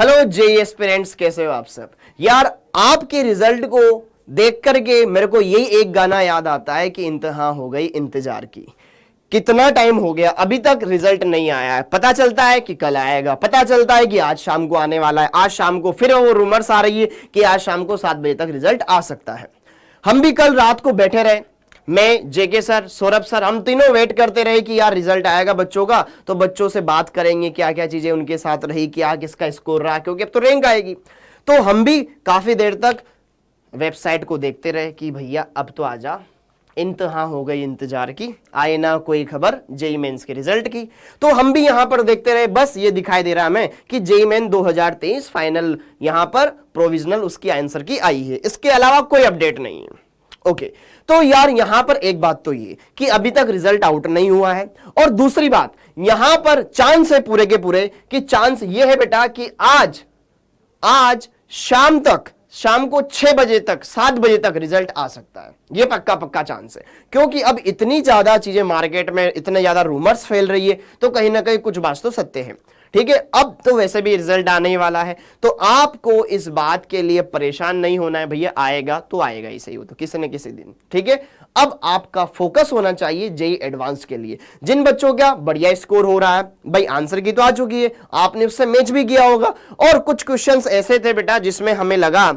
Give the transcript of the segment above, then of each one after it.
Hello JEE aspirants, कैसे हो आप सब। यार आपके रिजल्ट को देख करके मेरे को यही एक गाना याद आता है कि इंतहा हो गई इंतजार की। कितना टाइम हो गया, अभी तक रिजल्ट नहीं आया है। पता चलता है कि कल आएगा, पता चलता है कि आज शाम को आने वाला है, आज शाम को फिर वो रूमर्स आ रही है कि आज शाम को 7 बजे तक रिजल्ट आ सकता है। हम भी कल रात को बैठे रहे, मैं, जेके सर, सौरभ सर, हम तीनों वेट करते रहे कि यार रिजल्ट आएगा बच्चों का, तो बच्चों से बात करेंगे क्या क्या चीजें उनके साथ रही, क्या किसका स्कोर रहा, क्योंकि अब तो रैंक आएगी। तो हम भी काफी देर तक वेबसाइट को देखते रहे कि भैया अब तो आजा, इंतहा हो गई इंतजार की, आए ना कोई खबर जेई मेंस के रिजल्ट की। तो हम भी यहां पर देखते रहे, बस ये दिखाई दे रहा हमें कि जेई मेन 2023 फाइनल यहां पर प्रोविजनल उसकी आंसर की आई है, इसके अलावा कोई अपडेट नहीं है। ओके, तो यार यहां पर एक बात तो ये कि अभी तक रिजल्ट आउट नहीं हुआ है, और दूसरी बात यहां पर चांस है पूरे के पूरे कि चांस ये है बेटा कि आज शाम को 6 बजे तक, 7 बजे तक रिजल्ट आ सकता है। ये पक्का चांस है, क्योंकि अब इतनी ज्यादा चीजें मार्केट में, इतने ज्यादा रूमर्स फैल रही है, तो कहीं ना कहीं कुछ बात तो सत्य है। ठीक है, अब तो वैसे भी रिजल्ट आने ही वाला है, तो आपको इस बात के लिए परेशान नहीं होना है। भैया आएगा तो आएगा ही सही, हो तो किसी न किसी दिन। ठीक है, अब आपका फोकस होना चाहिए जेई एडवांस के लिए। जिन बच्चों का बढ़िया स्कोर हो रहा है, भाई आंसर की तो आ चुकी है, आपने उससे मैच भी किया होगा, और कुछ क्वेश्चंस ऐसे थे बेटा जिसमें हमें लगा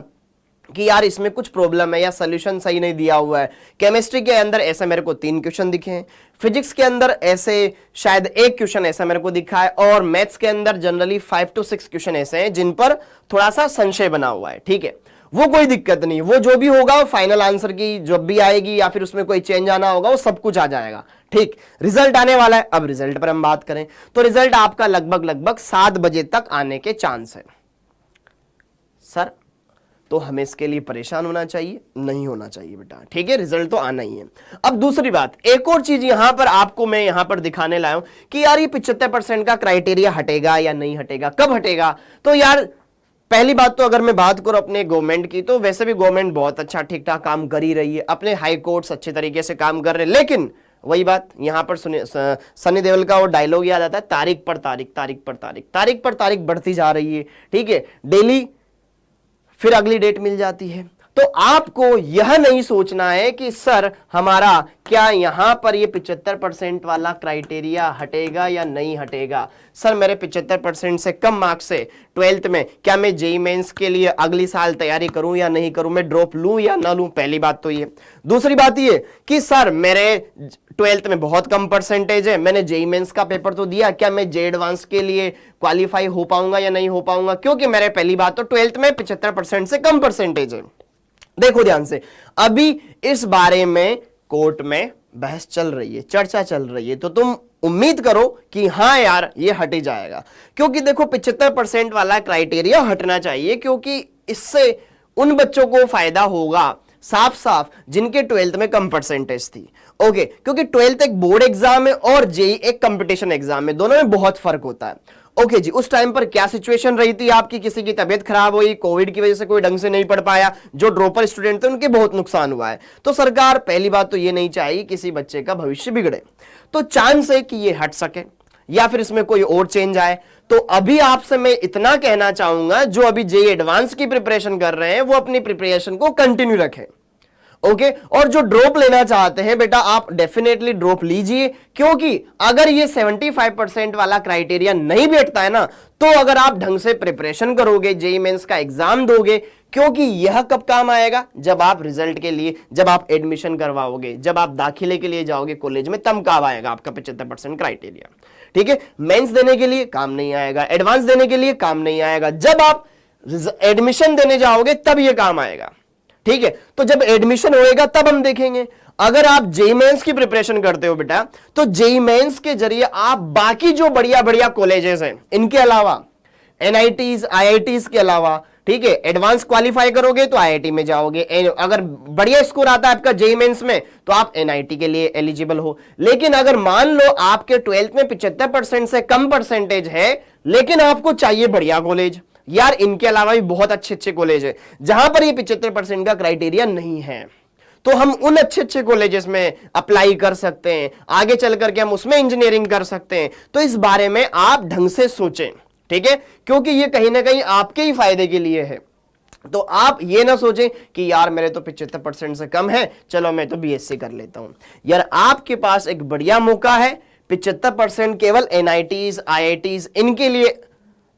कि यार इसमें कुछ प्रॉब्लम है या सोल्यूशन सही नहीं दिया हुआ है। केमिस्ट्री के अंदर ऐसे मेरे को 3 क्वेश्चन दिखे हैं, फिजिक्स के अंदर ऐसे शायद 1 क्वेश्चन ऐसा मेरे को दिखा है, और मैथ्स के अंदर जनरली 5 to 6 क्वेश्चन ऐसे हैं जिन पर थोड़ा सा संशय बना हुआ है। ठीक है, वो कोई दिक्कत नहीं, वो जो भी होगा फाइनल आंसर की जब भी आएगी या फिर उसमें कोई चेंज आना होगा वो सब कुछ आ जाएगा। ठीक, रिजल्ट आने वाला है। अब रिजल्ट पर हम बात करें तो रिजल्ट आपका लगभग 7 बजे तक आने के चांस है। सर तो हमें इसके लिए परेशान होना चाहिए? नहीं होना चाहिए बेटा। ठीक है, रिजल्ट तो आना ही है। अब दूसरी बात, एक और चीज यहां पर आपको मैं यहां पर दिखाने लाया हूं कि यार ये 75% का क्राइटेरिया हटेगा या नहीं हटेगा, कब हटेगा। तो यार पहली बात तो अगर मैं बात करूं अपने गवर्नमेंट की, तो वैसे भी गवर्नमेंट बहुत अच्छा ठीक ठाक काम कर ही रही है, अपने हाई कोर्ट्स अच्छे तरीके से काम कर रहे हैं। लेकिन वही बात यहां पर सनी देओल का वो डायलॉग याद आता है, तारीख पर तारीख बढ़ती जा रही है। ठीक है, डेली फिर अगली डेट मिल जाती है। तो आपको यह नहीं सोचना है कि सर हमारा क्या यहां पर ये 75% वाला क्राइटेरिया हटेगा या नहीं हटेगा। सर मेरे 75% से कम मार्क्स से 12th में, क्या मैं जेई मेंस के लिए अगली साल तैयारी करूं या नहीं करूं, मैं ड्रॉप लूं या ना लूं। पहली बात तो ये। दूसरी बात ये कि सर मेरे 12th में बहुत कम परसेंटेज है, मैंने जेई मेंस का पेपर तो दिया, क्या मैं जेई एडवांस के लिए क्वालिफाई हो पाऊंगा या नहीं हो पाऊंगा, क्योंकि मेरे पहली बात तो 12th में 75% से कम परसेंटेज है। देखो ध्यान से, अभी इस बारे में कोर्ट में बहस चल रही है, चर्चा चल रही है, तो तुम उम्मीद करो कि हाँ यार ये हट ही जाएगा। क्योंकि देखो 75% वाला क्राइटेरिया हटना चाहिए, क्योंकि इससे उन बच्चों को फायदा होगा साफ साफ जिनके 12th में कम परसेंटेज थी। ओके, क्योंकि 12th एक बोर्ड एग्जाम है और जेई एक कंपटीशन एग्जाम है, दोनों में बहुत फर्क होता है। ओके जी, उस टाइम पर क्या सिचुएशन रही थी आपकी, किसी की तबीयत खराब हुई, कोविड की वजह से कोई ढंग से नहीं पढ़ पाया, जो ड्रॉपर स्टूडेंट थे उनके बहुत नुकसान हुआ है। तो सरकार पहली बात तो ये नहीं चाहिए किसी बच्चे का भविष्य बिगड़े, तो चांस है कि ये हट सके या फिर इसमें कोई और चेंज आए। तो अभी आपसे मैं इतना कहना चाहूंगा, जो अभी जेई एडवांस की प्रिपरेशन कर रहे हैं वो अपनी प्रिपरेशन को कंटिन्यू रखें। ओके, और जो ड्रॉप लेना चाहते हैं बेटा आप डेफिनेटली ड्रॉप लीजिए, क्योंकि अगर ये 75% वाला क्राइटेरिया नहीं बैठता है ना, तो अगर आप ढंग से प्रिपरेशन करोगे, जेई मेंस का एग्जाम दोगे, क्योंकि यह कब काम आएगा, जब आप रिजल्ट के लिए, जब आप एडमिशन करवाओगे, जब आप दाखिले के लिए जाओगे कॉलेज में, तब काम आएगा आपका 75% क्राइटेरिया। ठीक है, मेंस देने के लिए काम नहीं आएगा, एडवांस देने के लिए काम नहीं आएगा, जब आप एडमिशन देने जाओगे तब यह काम आएगा। ठीक है, तो जब एडमिशन होएगा तब हम देखेंगे। अगर आप जेई मेंस की प्रिपरेशन करते हो बेटा, तो जेई मेंस के जरिए आप बाकी जो बढ़िया बढ़िया कॉलेजेस हैं, इनके अलावा एनआईटीज, आईआईटीज के अलावा, ठीक है, एडवांस क्वालिफाई करोगे तो आईआईटी में जाओगे। अगर बढ़िया स्कोर आता है आपका जेई मेंस में तो आप एनआईटी के लिए एलिजिबल हो। लेकिन अगर मान लो आपके 12th में 75% से कम परसेंटेज है, लेकिन आपको चाहिए बढ़िया कॉलेज, यार इनके अलावा भी बहुत अच्छे अच्छे कॉलेज है जहां पर ये 75% का क्राइटेरिया नहीं है, तो हम उन अच्छे अच्छे कॉलेजेस में अप्लाई कर सकते हैं, आगे चल करके हम उसमें इंजीनियरिंग कर सकते हैं। तो इस बारे में आप ढंग से सोचें। ठीक है, क्योंकि ये कहीं ना कहीं आपके ही फायदे के लिए है। तो आप ये ना सोचें कि यार मेरे तो 75% से कम है, चलो मैं तो बीएससी कर लेता हूं। यार आपके पास एक बढ़िया मौका है, 75% केवल एनआईटीज, आईआईटीज इनके लिए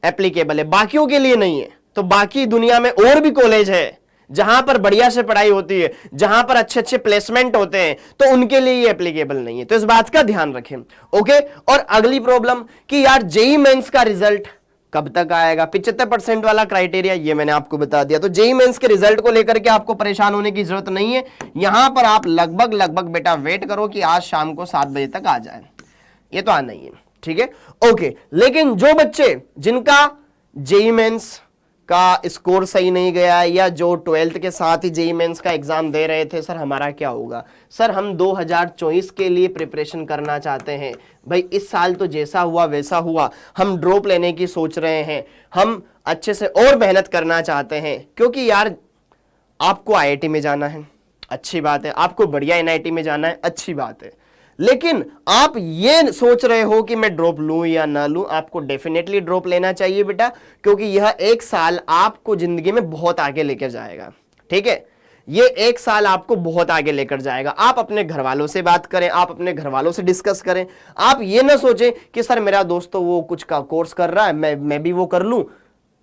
एप्लीकेबल है, बाकियों के लिए नहीं है। तो बाकी दुनिया में और भी कॉलेज है जहां पर बढ़िया से पढ़ाई होती है, जहां पर अच्छे अच्छे प्लेसमेंट होते हैं, तो उनके लिए ये एप्लीकेबल नहीं है। तो इस बात का ध्यान रखें। ओके, और अगली प्रॉब्लम कि यार जेईई मेंस का रिजल्ट कब तक आएगा, 75% वाला क्राइटेरिया ये मैंने आपको बता दिया। तो जेईई मेंस के रिजल्ट को लेकर के आपको परेशान होने की जरूरत नहीं है। यहां पर आप लगभग बेटा वेट करो कि आज शाम को 7 बजे तक आ जाए, ये तो आना ही है, ठीक है। ओके, लेकिन जो बच्चे जिनका जेईई मेंस का स्कोर सही नहीं गया या जो 12th के साथ ही जेईई मेंस का एग्जाम दे रहे थे, सर हमारा क्या होगा, सर हम 2024 के लिए प्रिपरेशन करना चाहते हैं। भाई इस साल तो जैसा हुआ वैसा हुआ, हम ड्रॉप लेने की सोच रहे हैं, हम अच्छे से और मेहनत करना चाहते हैं, क्योंकि यार आपको आईआईटी में जाना है, अच्छी बात है, आपको बढ़िया एनआईटी में जाना है, अच्छी बात है, लेकिन आप ये सोच रहे हो कि मैं ड्रॉप लूं या ना लूं, आपको डेफिनेटली ड्रॉप लेना चाहिए बेटा, क्योंकि यह एक साल आपको जिंदगी में बहुत आगे लेकर जाएगा। ठीक है, ये एक साल आपको बहुत आगे लेकर जाएगा। आप अपने घर वालों से बात करें, आप अपने घर वालों से डिस्कस करें। आप ये ना सोचें कि सर मेरा दोस्त तो वो कुछ का कोर्स कर रहा है, मैं भी वो कर लूं,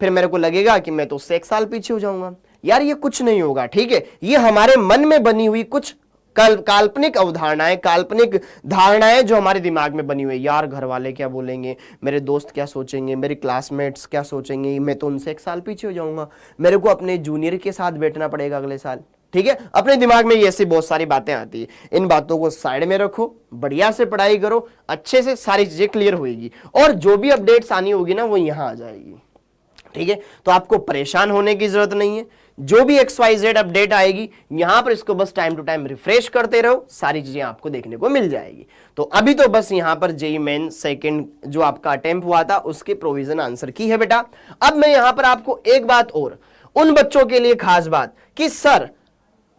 फिर मेरे को लगेगा कि मैं तो उससे एक साल पीछे हो जाऊंगा। यार ये कुछ नहीं होगा, ठीक है। ये हमारे मन में बनी हुई कुछ काल्पनिक अवधारणाएं, काल्पनिक धारणाएं जो हमारे दिमाग में बनी हुई है। यार घर वाले क्या बोलेंगे, मेरे दोस्त क्या सोचेंगे, मेरे क्लासमेट्स क्या सोचेंगे, मैं तो उनसे एक साल पीछे हो जाऊंगा, मेरे को अपने जूनियर के साथ बैठना पड़ेगा अगले साल। ठीक है, अपने दिमाग में ये ऐसी बहुत सारी बातें आती है। इन बातों को साइड में रखो, बढ़िया से पढ़ाई करो, अच्छे से सारी चीजें क्लियर होगी और जो भी अपडेट्स आनी होगी ना वो यहां आ जाएगी। ठीक है, तो आपको परेशान होने की जरूरत नहीं है। जो भी XYZ अपडेट आएगी यहां पर इसको बस टाइम टू टाइम रिफ्रेश करते रहो, सारी चीजें आपको देखने को मिल जाएगी। तो अभी तो बस यहां पर जेईई मेन सेकंड जो आपका अटेम्प्ट हुआ था उसके प्रोविजन आंसर की है बेटा। अब मैं यहां पर आपको एक बात और, उन बच्चों के लिए खास बात कि सर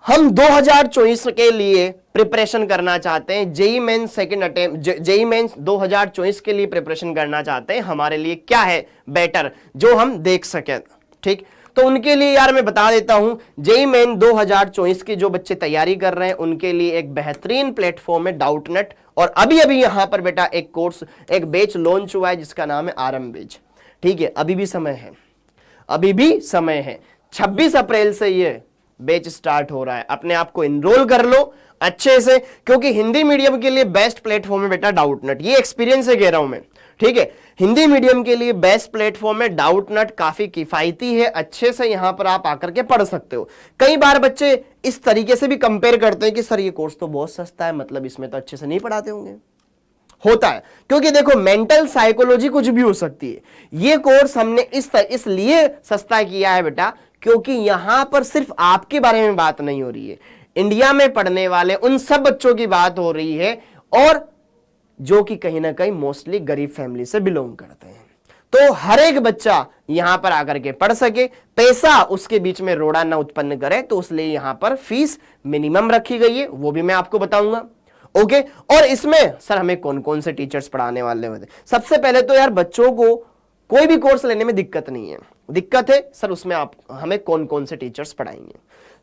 हम 2024 के लिए प्रिपरेशन करना चाहते हैं, JEE main second attempt, JEE main 2024 के लिए प्रिपरेशन करना चाहते हैं, हमारे लिए क्या है बेटर जो हम देख सकें। ठीक, तो उनके लिए यार मैं बता देता हूं, जेईई मेन 2024 की जो बच्चे तैयारी कर रहे हैं उनके लिए एक बेहतरीन प्लेटफॉर्म है डाउटनेट। और अभी अभी यहां पर बेटा एक कोर्स, एक बैच लॉन्च हुआ है जिसका नाम है आरएम बैच। ठीक है, अभी भी समय है, अभी भी समय है। 26 अप्रैल से ये बैच स्टार्ट हो रहा है, अपने आप को इनरोल कर लो अच्छे से, क्योंकि हिंदी मीडियम के लिए बेस्ट प्लेटफॉर्म है बेटा डाउटनेट। ये एक्सपीरियंस से कह रहा हूं मैं, ठीक है। हिंदी मीडियम के लिए बेस्ट प्लेटफॉर्म है डाउटनेट, काफी किफायती है, अच्छे से यहां पर आप आकर के पढ़ सकते हो। कई बार बच्चे इस तरीके से भी कंपेयर करते हैं कि सर ये कोर्स तो बहुत सस्ता है, मतलब इसमें तो अच्छे से नहीं पढ़ाते होंगे। होता है, क्योंकि देखो मेंटल साइकोलॉजी कुछ भी हो सकती है। ये कोर्स हमने इसलिए सस्ता किया है बेटा क्योंकि यहां पर सिर्फ आपके बारे में बात नहीं हो रही है, इंडिया में पढ़ने वाले उन सब बच्चों की बात हो रही है, और जो कि कहीं ना कहीं मोस्टली गरीब फैमिली से बिलोंग करते हैं। तो हर एक बच्चा यहां पर आकर के पढ़ सके, पैसा उसके बीच में रोड़ा ना उत्पन्न करे, तो इसलिए यहां पर फीस मिनिमम रखी गई है, वो भी मैं आपको बताऊंगा। ओके, और इसमें सर हमें कौन कौन से टीचर्स पढ़ाने वाले होते हैं। सबसे पहले तो यार बच्चों को कोई भी कोर्स लेने में दिक्कत नहीं है, दिक्कत है सर उसमें आप हमें कौन कौन से टीचर्स पढ़ाएंगे,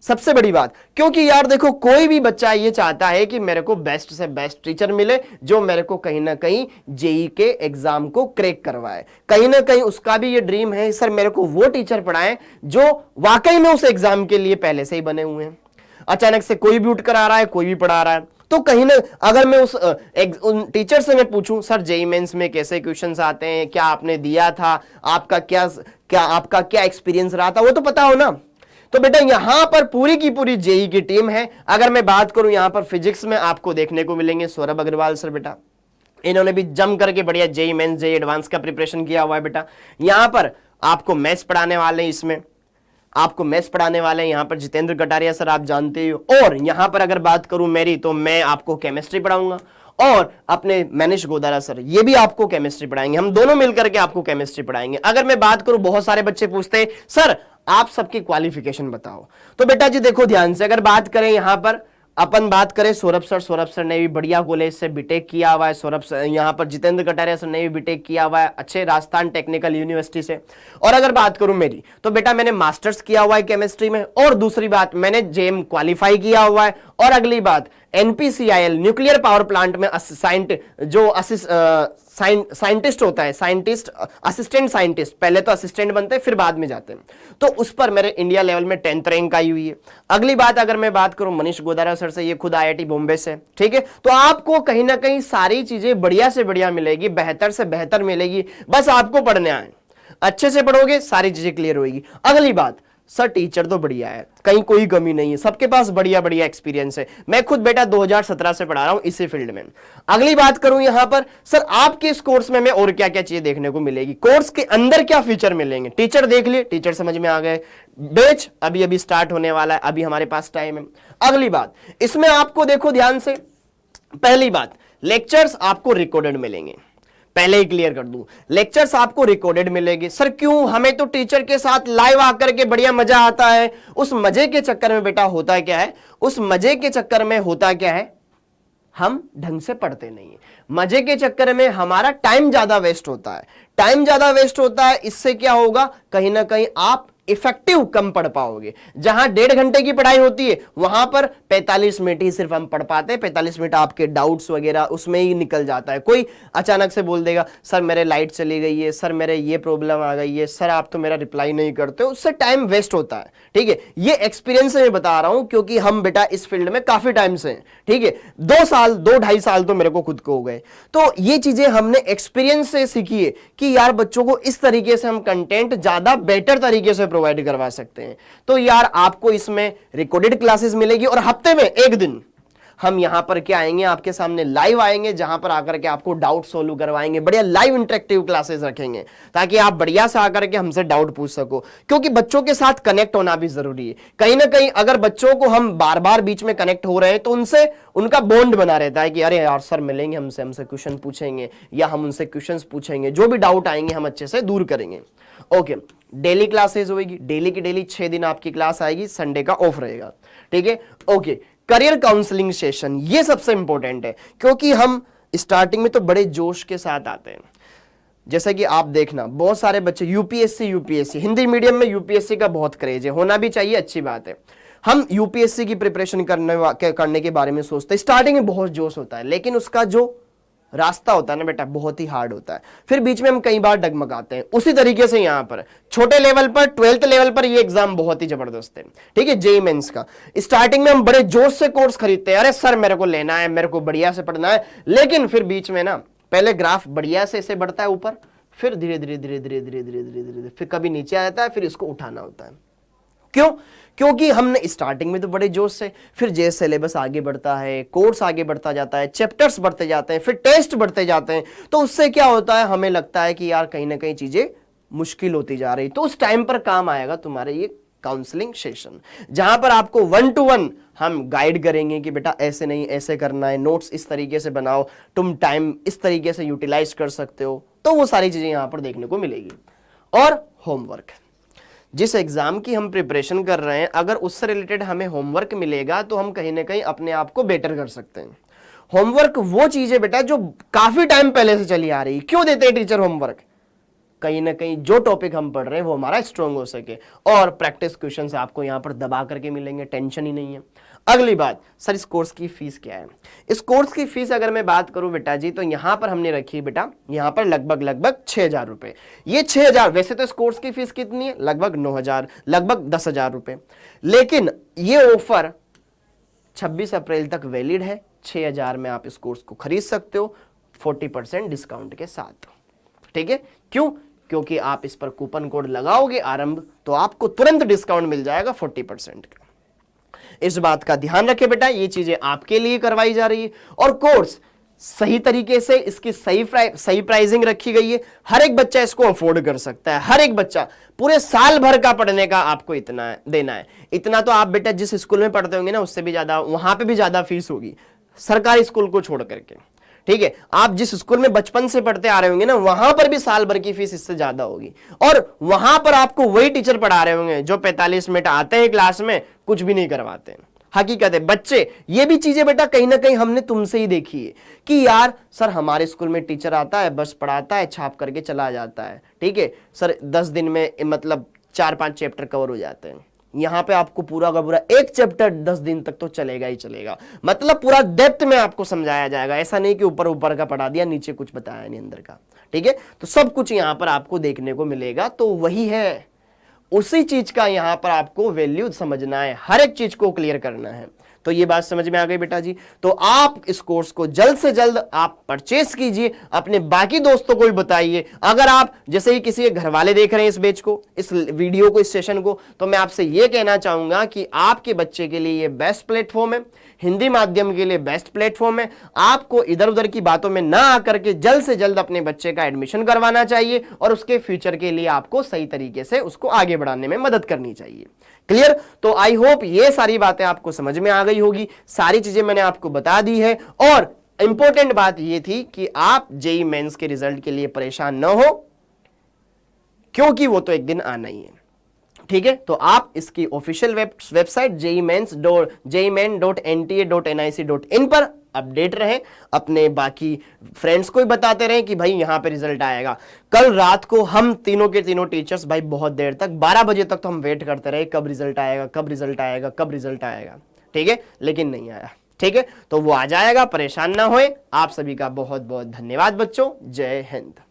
सबसे बड़ी बात। क्योंकि यार देखो कोई भी बच्चा ये चाहता है कि मेरे को बेस्ट से बेस्ट टीचर मिले जो मेरे को कहीं ना कहीं जेईई के एग्जाम को क्रैक करवाए। कहीं ना कहीं उसका भी ये ड्रीम है सर मेरे को वो टीचर पढ़ाएं जो वाकई में उस एग्जाम के लिए पहले से ही बने हुए हैं। अचानक से कोई भी उठ कर आ रहा है, कोई भी पढ़ा रहा है, तो कहीं ना अगर मैं उन टीचर से मैं पूछूं सर जेईई मेंस में कैसे क्वेश्चंस आते हैं, क्या आपने दिया था, आपका क्या एक्सपीरियंस रहा था, वो तो पता हो ना। तो बेटा यहां पर पूरी की पूरी जेईई की टीम है। अगर मैं बात करूं यहां पर फिजिक्स में आपको देखने को मिलेंगे सौरभ अग्रवाल सर, बेटा इन्होंने भी जम करके बढ़िया जेईई मेंस जेईई एडवांस का प्रिपरेशन किया हुआ है बेटा। यहां पर आपको मैथ्स पढ़ाने वाले हैं, इसमें आपको मैथ्स पढ़ाने वाले हैं यहां पर जितेंद्र कटारिया सर, आप जानते हो। और यहां पर अगर बात करूं मेरी, तो मैं आपको केमिस्ट्री पढ़ाऊंगा, और अपने मनीष गोदारा सर ये भी आपको केमिस्ट्री पढ़ाएंगे, हम दोनों मिलकर के आपको केमिस्ट्री पढ़ाएंगे। अगर मैं बात करूं, बहुत सारे बच्चे पूछते हैं सर आप सबकी क्वालिफिकेशन बताओ, तो बेटा जी देखो ध्यान से, अगर बात करें यहां पर अपन बात करें सौरभ सर ने भी बढ़िया कॉलेज से बीटेक किया हुआ है। सौरभ सर, यहाँ पर जितेंद्र कटारिया सर ने भी बीटेक किया हुआ है अच्छे राजस्थान टेक्निकल यूनिवर्सिटी से। और अगर बात करूं मेरी, तो बेटा मैंने मास्टर्स किया हुआ है केमिस्ट्री में, और दूसरी बात मैंने जेम क्वालिफाई किया हुआ है, और अगली बात एनपीसीआईएल न्यूक्लियर पावर प्लांट में साइंटिस्ट होता है, साइंटिस्ट असिस्टेंट साइंटिस्ट, पहले तो असिस्टेंट बनते हैं फिर बाद में जाते हैं, तो उस पर मेरे इंडिया लेवल में 10th रैंक आई हुई है। अगली बात अगर मैं बात करूं मनीष गोदारा सर से, ये खुद आईआईटी बॉम्बे से, ठीक है। तो आपको कहीं ना कहीं सारी चीजें बढ़िया से बढ़िया मिलेगी, बेहतर से बेहतर मिलेगी, बस आपको पढ़ना है, अच्छे से पढ़ोगे सारी चीजें क्लियर होगी। अगली बात, सर टीचर तो बढ़िया है, कहीं कोई कमी नहीं है, सबके पास बढ़िया बढ़िया एक्सपीरियंस है। मैं खुद बेटा 2017 से पढ़ा रहा हूं इसी फील्ड में। अगली बात करूं यहां पर, सर आपके इस कोर्स में मैं और क्या क्या चीजें देखने को मिलेगी, कोर्स के अंदर क्या फीचर मिलेंगे। टीचर देख लिए, टीचर समझ में आ गए, बैच अभी अभी स्टार्ट होने वाला है, अभी हमारे पास टाइम है। अगली बात, इसमें आपको देखो ध्यान से, पहली बात लेक्चर्स आपको रिकॉर्डेड मिलेंगे, पहले ही क्लियर कर दूं, लेक्चर्स आपको रिकॉर्डेड मिलेंगे। सर क्यों, हमें तो टीचर के साथ लाइव आकर के बढ़िया मजा आता है। उस मजे के चक्कर में बेटा होता क्या है, उस मजे के चक्कर में होता क्या है, हम ढंग से पढ़ते नहीं है, मजे के चक्कर में हमारा टाइम ज्यादा वेस्ट होता है, टाइम ज्यादा वेस्ट होता है। इससे क्या होगा, कहीं ना कहीं आप इफेक्टिव कम पढ़ पाओगे। जहां 1.5 घंटे की पढ़ाई होती है वहां पर 45 मिनट ही सिर्फ हम पढ़ पाते हैं, 45 मिनट आपके डाउट्स वगैरह उसमें ही निकल जाता है। कोई अचानक से बोल देगा सर मेरे लाइट चली गई है, सर मेरे ये प्रॉब्लम आ गई है, सर आप तो मेरा रिप्लाई नहीं करते हो, उससे टाइम वेस्ट होता है। ठीक है, ये एक्सपीरियंस से मैं बता रहा हूं, क्योंकि हम बेटा इस फील्ड में काफी टाइम से हैं। ठीक है, 2-2.5 साल तो मेरे को खुद को हो गए। तो ये चीजें हमने एक्सपीरियंस से सीखी है कि यार बच्चों को इस तरीके से हम कंटेंट ज्यादा बेटर तरीके से प्रोवाइड करवा सकते हैं। तो यार आपको इसमें रिकॉर्डेड क्लासेस मिलेगी, और हफ्ते में एक दिन हम यहां पर क्या आएंगे, आपके सामने लाइव आएंगे, जहां पर आकर के आपको डाउट सोल्व करवाएंगे, बढ़िया लाइव इंटरेक्टिव क्लासेस रखेंगे, ताकि आप बढ़िया से आकर के हमसे डाउट पूछ सको। क्योंकि बच्चों के साथ कनेक्ट होना भी जरूरी है। कहीं ना कहीं अगर बच्चों को हम बार बार बीच में कनेक्ट हो रहे हैं तो उनसे उनका बॉन्ड बना रहता है कि अरे यार सर मिलेंगे हमसे क्वेश्चन पूछेंगे, या हम उनसे क्वेश्चन पूछेंगे, जो भी डाउट आएंगे हम अच्छे से दूर करेंगे। ओके, डेली क्लासेस होगी, डेली की डेली 6 दिन आपकी क्लास आएगी, संडे का ऑफ रहेगा। ठीक है, ओके। करियर काउंसलिंग सेशन, ये सबसे इंपॉर्टेंट है, क्योंकि हम स्टार्टिंग में तो बड़े जोश के साथ आते हैं। जैसे कि आप देखना बहुत सारे बच्चे यूपीएससी हिंदी मीडियम में यूपीएससी का बहुत क्रेज है, होना भी चाहिए, अच्छी बात है। हम यूपीएससी की प्रिपरेशन करने के बारे में सोचते हैं, स्टार्टिंग में बहुत जोश होता है, लेकिन उसका जो रास्ता होता है ना बेटा बहुत ही हार्ड होता है, फिर बीच में हम कई बार डगमगाते हैं। उसी तरीके से यहां पर छोटे लेवल पर 12th लेवल पर ये एग्जाम बहुत ही जबरदस्त है। ठीक है, जेईई मेंस का स्टार्टिंग में हम बड़े जोश से कोर्स खरीदते हैं, अरे सर मेरे को लेना है, मेरे को बढ़िया से पढ़ना है, लेकिन फिर बीच में ना पहले ग्राफ बढ़िया से ऐसे बढ़ता है ऊपर, फिर धीरे धीरे धीरे धीरे धीरे धीरे धीरे धीरे फिर कभी नीचे आ जाता है, फिर इसको उठाना होता है। क्यों? क्योंकि हमने स्टार्टिंग में तो बड़े जोश से, फिर जैसे सिलेबस आगे बढ़ता है, कोर्स आगे बढ़ता जाता है, चैप्टर्स बढ़ते जाते हैं, फिर टेस्ट बढ़ते जाते हैं, तो उससे क्या होता है, हमें लगता है कि यार कहीं ना कहीं चीजें मुश्किल होती जा रही। तो उस टाइम पर काम आएगा तुम्हारे ये काउंसलिंग सेशन, जहां पर आपको 1 to 1 हम गाइड करेंगे कि बेटा ऐसे नहीं ऐसे करना है, नोट्स इस तरीके से बनाओ, तुम टाइम इस तरीके से यूटिलाइज कर सकते हो। तो वो सारी चीजें यहां पर देखने को मिलेगी। और होमवर्क, जिस एग्जाम की हम प्रिपरेशन कर रहे हैं, अगर उससे रिलेटेड हमें होमवर्क मिलेगा तो हम कहीं ना कहीं अपने आप को बेटर कर सकते हैं। होमवर्क वो चीज है बेटा जो काफी टाइम पहले से चली आ रही है। क्यों देते हैं टीचर होमवर्क? कहीं ना कहीं जो टॉपिक हम पढ़ रहे हैं वो हमारा स्ट्रांग हो सके, और प्रैक्टिस क्वेश्चंस आपको यहां पर दबा करके मिलेंगे, टेंशन ही नहीं है। अगली बात, सर इस कोर्स की फीस क्या है? इस कोर्स की फीस अगर मैं बात करूं बेटा जी, तो यहां पर हमने रखी है बेटा, यहां पर लगभग 6,000 रुपए। ये 6,000, वैसे तो इस कोर्स की फीस कितनी है, लगभग 9,000, लगभग 10,000 रुपए, लेकिन ये ऑफर 26 अप्रैल तक वैलिड है। 6,000 में आप इस कोर्स को खरीद सकते हो 40% डिस्काउंट के साथ। ठीक है, क्यों? क्योंकि आप इस पर कूपन कोड लगाओगे आरंभ, तो आपको तुरंत डिस्काउंट मिल जाएगा 40% का। इस बात का ध्यान रखें बेटा, ये चीजें आपके लिए करवाई जा रही है, और कोर्स सही तरीके से इसकी सही प्राइसिंग रखी गई है। हर एक बच्चा इसको अफोर्ड कर सकता है, हर एक बच्चा पूरे साल भर का पढ़ने का आपको इतना देना है। इतना तो आप बेटा जिस स्कूल में पढ़ते होंगे ना उससे भी ज्यादा, वहां पे भी ज्यादा फीस होगी सरकारी स्कूल को छोड़ करके। ठीक है, आप जिस स्कूल में बचपन से पढ़ते आ रहे होंगे ना वहां पर भी साल भर की फीस इससे ज्यादा होगी, और वहां पर आपको वही टीचर पढ़ा रहे होंगे जो 45 मिनट आते हैं क्लास में, कुछ भी नहीं करवाते हैं। हकीकत है बच्चे, ये भी चीजें बेटा कहीं ना कहीं हमने तुमसे ही देखी है कि यार सर हमारे स्कूल में टीचर आता है, बस पढ़ाता है, छाप करके चला जाता है, ठीक है सर 10 दिन में मतलब 4-5 चैप्टर कवर हो जाते हैं। यहां पे आपको पूरा का पूरा एक चैप्टर 10 दिन तक तो चलेगा ही चलेगा, मतलब पूरा डेप्थ में आपको समझाया जाएगा। ऐसा नहीं कि ऊपर ऊपर का पढ़ा दिया, नीचे कुछ बताया नहीं अंदर का, ठीक है। तो सब कुछ यहां पर आपको देखने को मिलेगा। तो वही है, उसी चीज का यहां पर आपको वैल्यू समझना है, हर एक चीज को क्लियर करना है। तो ये बात समझ में आ गई बेटा जी। तो आप इस कोर्स को जल्द से जल्द आप परचेस कीजिए, अपने बाकी दोस्तों को भी बताइए। अगर आप जैसे ही किसी के घर वाले देख रहे हैं इस बैच को, इस वीडियो को, इस सेशन को, तो मैं आपसे ये कहना चाहूंगा कि आपके बच्चे के लिए ये बेस्ट प्लेटफॉर्म है, हिंदी माध्यम के लिए बेस्ट प्लेटफॉर्म है। आपको इधर उधर की बातों में ना आकर के जल्द से जल्द अपने बच्चे का एडमिशन करवाना चाहिए और उसके फ्यूचर के लिए आपको सही तरीके से उसको आगे बढ़ाने में मदद करनी चाहिए। क्लियर? तो आई होप ये सारी बातें आपको समझ में आ गई होगी, सारी चीजें मैंने आपको बता दी है। और इंपॉर्टेंट बात ये थी कि आप जेईई मेंस के रिजल्ट के लिए परेशान न हो, क्योंकि वो तो एक दिन आना ही है, ठीक है। तो आप इसकी ऑफिशियल वेबसाइट jeimen.nta.nic.in पर अपडेट रहें, अपने बाकी फ्रेंड्स को भी बताते रहें कि भाई यहां पे रिजल्ट आएगा। कल रात को हम तीनों के तीनों टीचर्स भाई बहुत देर तक 12 बजे तक तो हम वेट करते रहे, कब रिजल्ट आएगा, कब रिजल्ट आएगा, कब रिजल्ट आएगा, ठीक है, लेकिन नहीं आया, ठीक है। तो वो आ जाएगा, परेशान ना होए। आप सभी का बहुत बहुत धन्यवाद बच्चों, जय हिंद।